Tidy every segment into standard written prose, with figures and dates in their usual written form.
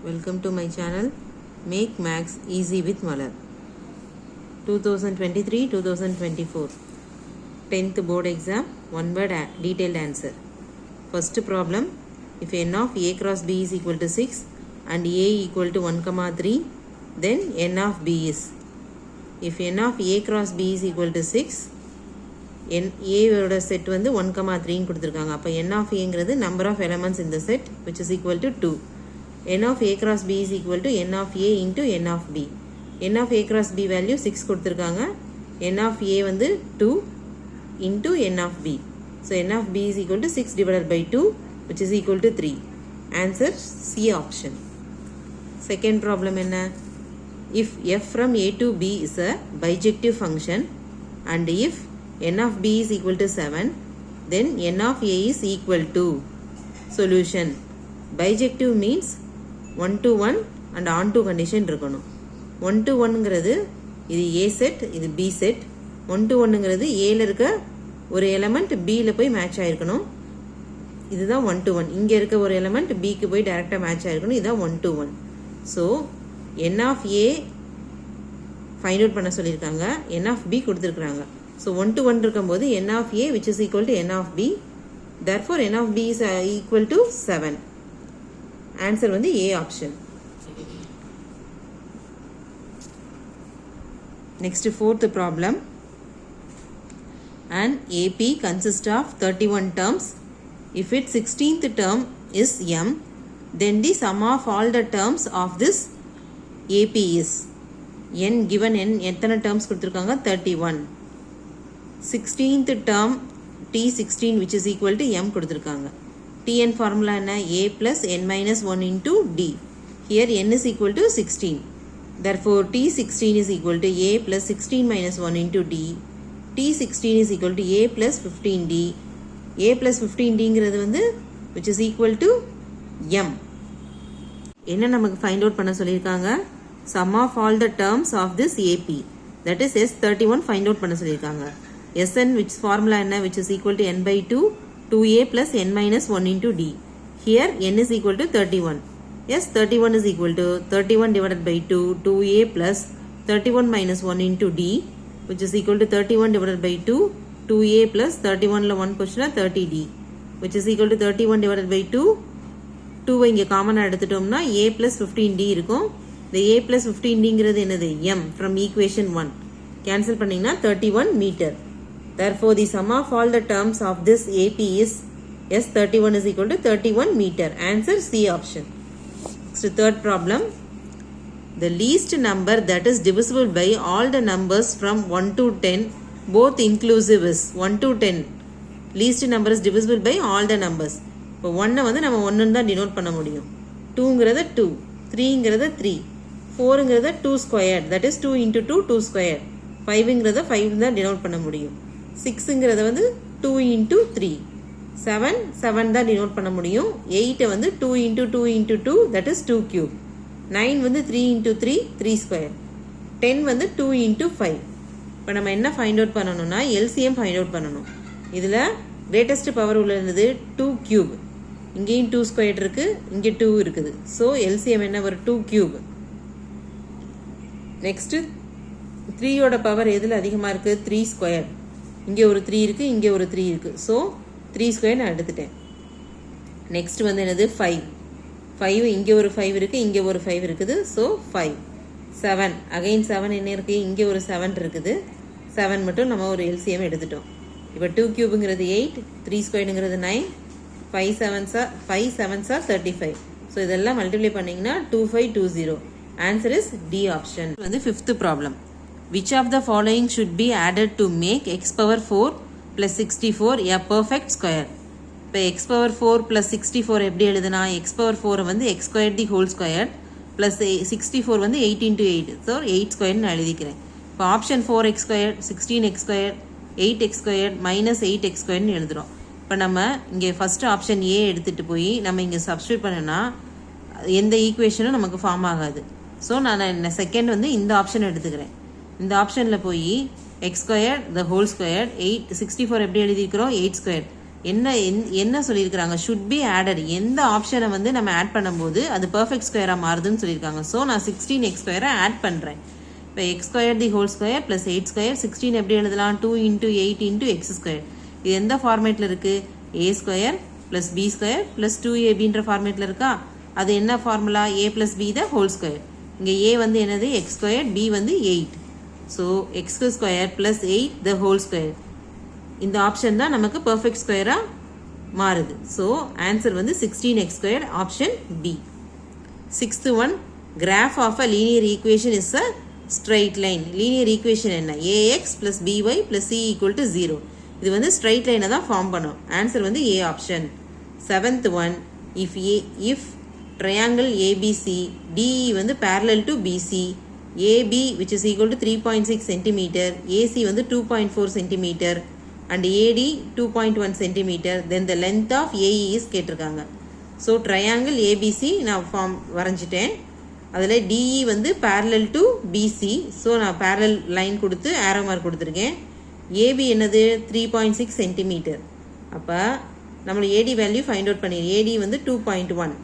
Welcome to my channel Make Maths Easy with Malar. 2023-2024 10th board exam, one word detailed answer. First problem, if n of a cross b is equal to 6 and a equal to 1,3, then n of b is. If n of a cross b is equal to 6, a ஓட set வந்து 1,3 கொடுத்திருக்காங்க. அப்ப n of a ங்கிறது number of elements in the set which is equal to 2. n of a cross b is equal to n of a into n of b. n of a cross b value 6 கொடுத்திருக்காங்க. n of a வந்து 2 into n of b. So n of b is equal to 6 divided by 2 which is equal to 3. Answer C option. Second problem என்ன? If f from a to b is a bijective function and if n of b is equal to 7, then n of a is equal to. Solution. Bijective means 1 to 1 and on to condition இருக்கணும். 1 to 1 ங்கிறது இது a set, இது b set. 1 to 1 ங்கிறது a ல இருக்க ஒரு element b ல போய் மேட்ச் ஆயிருக்கணும். இதுதான் 1 to 1. இங்க இருக்க ஒரு எலிமெண்ட் b க்கு போய் டைரக்டா மேட்ச் ஆயிருக்கணும். இதுதான் 1 to 1. So n of a find out பண்ண சொல்லிருக்காங்க. n of b கொடுத்திருக்காங்க. So 1 to 1 இருக்கும்போது n of a which is equal to n of b. Therefore n of b is equal to 7. Answer வந்து A option. Next fourth problem. An AP consists of 31 terms. If its 16th term is m, then the sum of all the terms of this AP is. n given n எத்தனை terms கொடுத்திருக்காங்க? 31. 16th term T16 which is equal to m கொடுத்திருக்காங்க. Tn formula என்ன? a plus n minus 1 into d. Here n is equal to 16. Therefore T16 is equal to a plus 16 minus 1 into d. T16 is equal to a plus 15d. a plus 15d ங்கிறது வந்து which is equal to m. என்ன நமக்கு find out பண்ண சொல்லிருக்காங்க? Sum of all the terms of this AP. That is S31 find out பண்ண சொல்லிருக்காங்க. Sn which formula என்ன? Which is equal to n by 2. 2a plus n minus 1 into d. Here n is equal to 31. Yes, 31 is equal to 31 divided by 2, 2a plus 31 minus 1 into d, which is equal to 31 divided by 2, 2a plus 31 la 1 question 30d, which is equal to 31 divided by 2, 2 இங்க காமனா எடுத்துட்டோம்னா a plus 15d இருக்கும். The a plus 15d ங்கிறது என்னது? m from equation 1. Cancel பண்ணீங்கன்னா 31 meter. Therefore, the sum of all the terms of this AP is S31 is equal to 31 meter. Answer C option. Next, third problem. The least number that is divisible by all the numbers from 1 to 10, both inclusive is 1 to 10. Least number is divisible by all the numbers. இப்போ 1 வந்து நம்ம 1 தான் denote பண்ண முடியும். 2ங்கிறது 2, 3ங்கிறது 3, 4ங்கிறது 2 squared, that is 2 into 2, 2 squared. 5ங்கிறது 5 தான் denote பண்ண முடியும். 6ங்கிறது வந்து 2 into 3, 7 தான் denote பண்ண முடியும். 8 வந்து 2 into 2 into 2, that is 2 cube. 9 வந்து 3 into 3, 3 square. 10 வந்து 2 into 5. இப்போ நம்ம என்ன find out பண்ணணும்னா LCM find out பண்ணணும். இதுல greatest power உள்ளது 2 cube. இங்கேயும் 2 square இருக்கு, இங்க 2 இருக்குது. So LCM என்ன வரும்? 2 cube. Next 3 ஓட பவர் எதுல அதிகமா இருக்கு? 3 square. இங்கே ஒரு 3 இருக்கு, இங்கே ஒரு 3 இருக்கு. ஸோ 3 ஸ்கொயர் நான் எடுத்துட்டேன். நெக்ஸ்ட் வந்து என்னது? 5 இங்கே ஒரு 5 இருக்கு, இங்கே ஒரு 5 இருக்குது. ஸோ 5. 7 அகைன் 7 என்ன இருக்கு? இங்கே ஒரு 7 இருக்குது. 7 மட்டும் நம்ம ஒரு LCM எடுத்துட்டோம். இப்போ 2 கியூபுங்கிறது 8, 3 ஸ்கொயருங்கிறது 9, 5 7s are 35. ஸோ இதெல்லாம் மல்டிப்ளை பண்ணீங்கன்னா 2520. Answer is D option. வந்து fifth problem. Which of the following should be added to make x power 4 plus 64 a perfect square? இப்போ x power 4 plus 64 எப்படி எழுதுனா? x power 4 வந்து x squared the whole square plus 64 வந்து 8 into 8. So 8 squared நான் எழுதிக்கிறேன். இப்போ option 4x squared, 16x squared, 8x squared minus 8x squared னு எழுதுறோம். இப்போ நம்ம இங்கே ஃபர்ஸ்ட் ஆப்ஷன் A எடுத்துட்டு போய் நம்ம இங்கே சப்ஸ்டிட்யூட் பண்ணனா எந்த ஈக்குவேஷனும் நமக்கு ஃபார்ம் ஆகாது. ஸோ நான் செகண்ட் வந்து இந்த ஆப்ஷன் எடுத்துக்கிறேன். இந்த ஆப்ஷன்ல போய் x squared the whole squared 64 எப்படி எழுதிக்கிறோம்? 8 squared என்ன சொல்லியிருக்கிறாங்க, ஷுட் பி ஆடட். எந்த ஆப்ஷனை வந்து நம்ம ஆட் பண்ணும்போது அது பர்ஃபெக்ட் ஸ்கொயராக மாறுதுன்னு சொல்லியிருக்காங்க. ஸோ நான் 16x² ஆட் பண்ணுறேன். இப்போ x² the whole square plus 8² 16 எப்படி எழுதலாம், 2 × 8 × x². இது எந்த ஃபார்மேட்டில் இருக்குது, a² plus b² plus 2ab ஃபார்மேட்டில் இருக்கா. அது என்ன formula, a plus b the whole square. இங்கே a வந்து என்னது x², b வந்து 8. So x² plus 8 the whole square. இந்த ஆப்ஷன் தான் நமக்கு பர்ஃபெக்ட் ஸ்கொயராக மாறுது. ஸோ ஆன்சர் வந்து 16x², option b. 6th one, graph of a linear equation is a straight line. linear equation என்ன, ax plus by plus c equal to 0. இது வந்து straight line தான் ஃபார்ம் பண்ணும். ஆன்சர் வந்து a option. 7th one, if triangle ABC DE வந்து parallel to BC, AB which is equal to 3.6 cm, AC வந்து 2.4 cm and AD 2.1 cm, then the length of AE is கேட்டிருக்காங்க. So triangle ABC நான் form வரைஞ்சிட்டேன். அதில் DE வந்து parallel to BC. So நான் parallel line கொடுத்து ஆரோ mark கொடுத்துருக்கேன். AB என்னது 3.6 cm. அப்போ நம்மளோட AD வேல்யூ ஃபைண்ட் அவுட் பண்ணி, AD வந்து 2.1.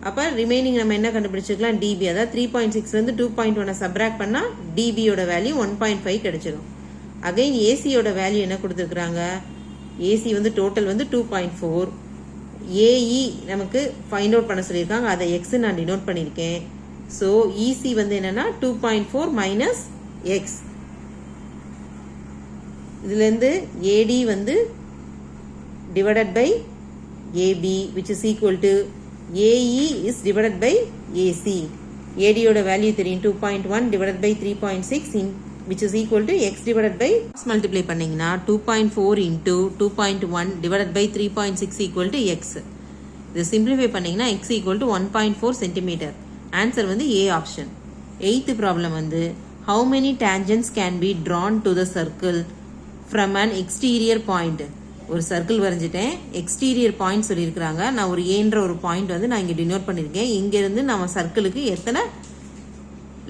அப்போ ரிமைனிங் நம்ம என்ன கண்டுபிடிச்சிக்கலாம், DB. அதாவது 3.6 2.1 சப்ராக்ட் பண்ணால் DBயோட வேல்யூ 1.5 கிடைச்சிடும். அகைன் ஏசியோட வேல்யூ என்ன கொடுத்துருக்குறாங்க, ஏசி வந்து டோட்டல் வந்து 2.4. ஏஇ நமக்கு ஃபைண்ட் அவுட் பண்ண சொல்லியிருக்காங்க, அதை எக்ஸ் நான் டினோட் பண்ணியிருக்கேன். ஸோ இசி வந்து என்னன்னா 2.4 மைனஸ் எக்ஸ். இதுலேருந்து ஏடி வந்து divided by AB which is equal to AE is divided by AC. ஏடியோட வேல்யூ தெரியும், 2.1 divided by 3.6 which is equal to x divided by multiply பண்ணீங்கன்னா 2.4 into 2.1 divided by 3.6 equal to x. இது simplify பண்ணீங்கன்னா x equal to 1.4 cm. Answer வந்து A option. 8th problem வந்து how many tangents can be drawn to the circle from an exterior point. ஒரு circle வரைஞ்சிட்டேன், exterior point சொல்லியிருக்கிறாங்க. நான் ஒரு ஏன்ற ஒரு பாயிண்ட் வந்து நான் இங்கே டினோட் பண்ணியிருக்கேன். இங்கேருந்து நம்ம சர்க்கிளுக்கு எத்தனை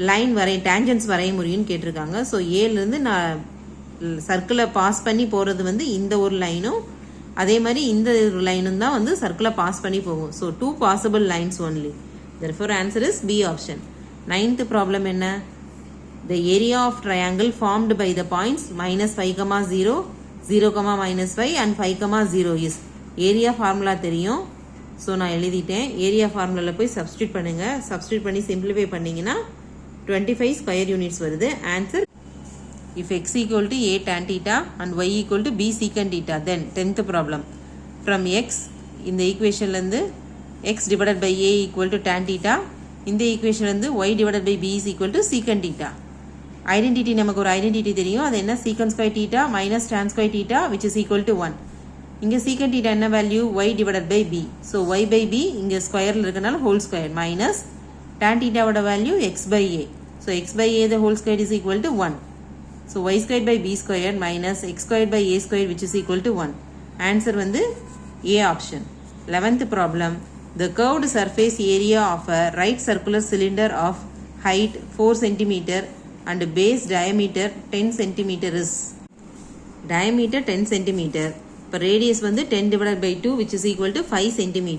லைன் டேஞ்சன்ஸ் வரைய முடியும்னு கேட்டிருக்காங்க. ஸோ ஏலேருந்து நான் சர்க்கிளை பாஸ் பண்ணி போகிறது வந்து இந்த ஒரு லைனும் அதே மாதிரி இந்த ஒரு லைனும் தான் வந்து சர்க்கிளை பாஸ் பண்ணி போகும். So 2 possible lines only. therefore answer is B option. 9th problem என்ன, the area of triangle formed by the points -5, 0, 0, -5 and 5, 0 is. Area formula தெரியும். ஸோ நான் எழுதிட்டேன். ஏரியா ஃபார்முலாவில் போய் சப்ஸ்டியூட் பண்ணுங்கள். சப்ஸ்டியூட் பண்ணி சிம்பிளிஃபை பண்ணிங்கன்னா 25 ஸ்கொயர் யூனிட்ஸ் வருது. Answer if x equal to a tan theta and y equal to b secant theta, then 10th problem, from x இந்த ஈக்குவேஷன்லேருந்து x divided by a equal to tan theta, இந்த ஈக்குவேஷன்லேருந்து y divided by b is equal to secant theta. Identity நமக்கு ஒரு identity தெரியும், அது என்ன, secant square theta minus tan square theta which is equal to 1. இங்கே secant theta என்ன value, y divided by b. So y by b இங்கே ஸ்கொயரில் இருக்கனால whole square minus tan theta ஓட value x by a. So x by a the whole square is equal to 1. So y squared by b squared minus x squared by a squared which is equal to 1. Answer வந்து A option. 11th problem, the curved surface area of a right circular cylinder of height 4 cm and base diameter 10 cm is. Diameter 10 cm. இப்போ radius வந்து 10 divided by 2 which is equal to 5 cm.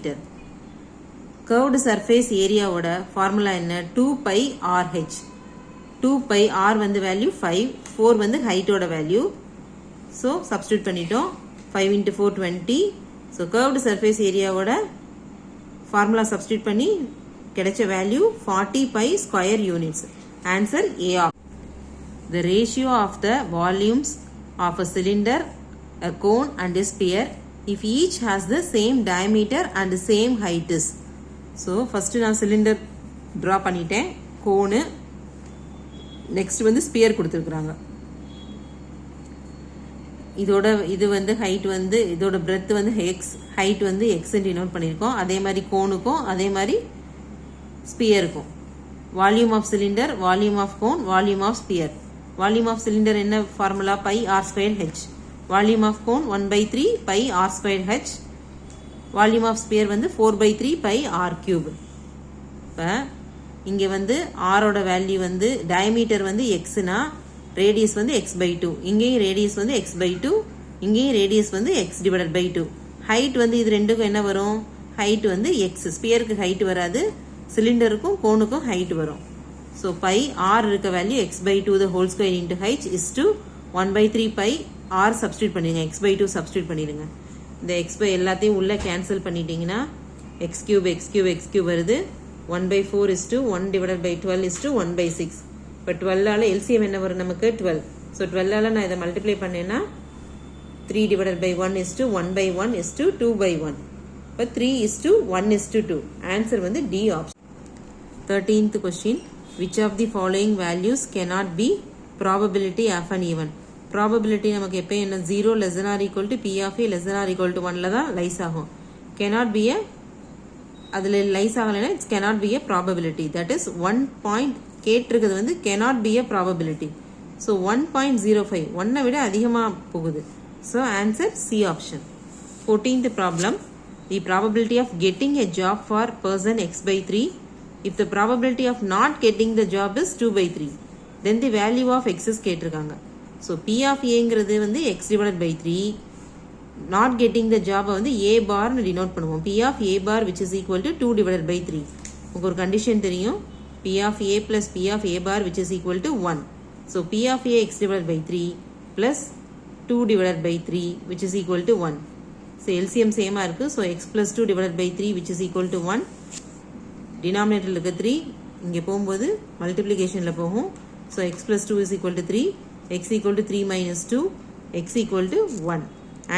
curved surface area ஓட formula என்ன, 2 pi RH. 2 pi R வந்து value 5, 4 வந்து ஹைட்டோட value. So substitute பண்ணிட்டோம். 5 into 4 20. So curved surface ஏரியாவோட formula substitute பண்ணி கிடைச்ச value 40 pi square units. Answer A ஆஃப். The ratio of the volumes of a cylinder, a cone and a sphere if each has the same diameter and the same height is. So first நான் cylinder draw பண்ணிட்டேன், கோனு, next வந்து sphere கொடுத்துருக்குறாங்க. இதோட இது வந்து height வந்து இதோட breadth வந்து எக்ஸ், ஹைட் வந்து எக்ஸ்ன்னு டினோட் பண்ணியிருக்கோம். அதே மாதிரி கோனுக்கும் அதே மாதிரி ஸ்பியருக்கும். Volume of cylinder, volume of cone, volume of sphere. Volume of cylinder என்ன formula, pi r square h. Volume of cone 1/3 pi r square h. Volume of sphere வந்து 4/3 பை ஆர் கியூப். இப்போ இங்கே வந்து ஆரோட வேல்யூ வந்து diameter வந்து எக்ஸ்னா radius வந்து x/2. இங்கேயும் ரேடியஸ் வந்து x/2, இங்கேயும் ரேடியஸ் வந்து x/2. ஹைட் வந்து இது ரெண்டுக்கும் என்ன வரும்? ஹைட் வந்து எக்ஸ். ஸ்பியருக்கு ஹைட் வராது, சிலிண்டருக்கும் கோனுக்கும் ஹைட் வரும். ஸோ பை ஆர் இருக்க value x by two the whole square into h is to 1/3 pi r substitute பண்ணிடுங்க, எக்ஸ் பை டூ சப்ஸ்டியூட் பண்ணிடுங்க. இந்த எக்ஸ் பை எல்லாத்தையும் உள்ளே கேன்சல் பண்ணிட்டீங்கன்னா எக்ஸ் கியூப் வருது. 1/4 is to 1 divided by 12 is to 1/6. இப்போ 12ஆல் LCM என்ன வரும் நமக்கு? 12. ஸோ 12ஆல் நான் இதை மல்டிப்ளை பண்ணேன்னா 3 divided by 1 is to 1/1 is to 2/1. இப்போ 3 is to 1 is to 2. Answer வந்து D option. 13th question. Which of the following values cannot be probability of an even? Probability நமக்கு எப்போ என்ன? 0 less than or equal to P of A less than or equal to 1ல தான் lies ஆகும். cannot be a அதில் lies ஆகலைன்னா it's cannot be a probability. that is 1 point கேட்டிருக்கிறது வந்து cannot be a probability. So 1.05 ஒன்னை விட அதிகமாக போகுது. So answer C option. 14th problem. The probability of getting a job for person x by 3. If the probability of not getting the job is 2/3, then the value of x is கேட்டிருக்காங்க. So P of Aங்கிறது வந்து x divided by 3, not getting the job வந்து A barன்னு denote பண்ணுவோம். P of A bar which is equal to 2 divided by 3. உங்களுக்கு ஒரு condition தெரியும், P of A plus P of A bar which is equal to 1. So P of A x divided by 3 plus 2 divided by 3 which is equal to 1. So LCM சேமாக இருக்குது. So x plus 2 divided by 3 which is equal to 1. டினாமினேட்டரில் இருக்க 3 இங்கே போகும்போது மல்டிப்ளிகேஷனில் போகும். So x plus 2 is equal to 3, x equal to 3 minus 2, x equal to 1.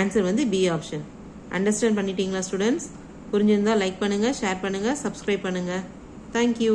Answer வந்து B option. Understand பண்ணிட்டீங்களா students? புரிஞ்சிருந்தால் like பண்ணுங்கள், ஷேர் பண்ணுங்கள், சப்ஸ்கிரைப் பண்ணுங்கள். தேங்க்யூ.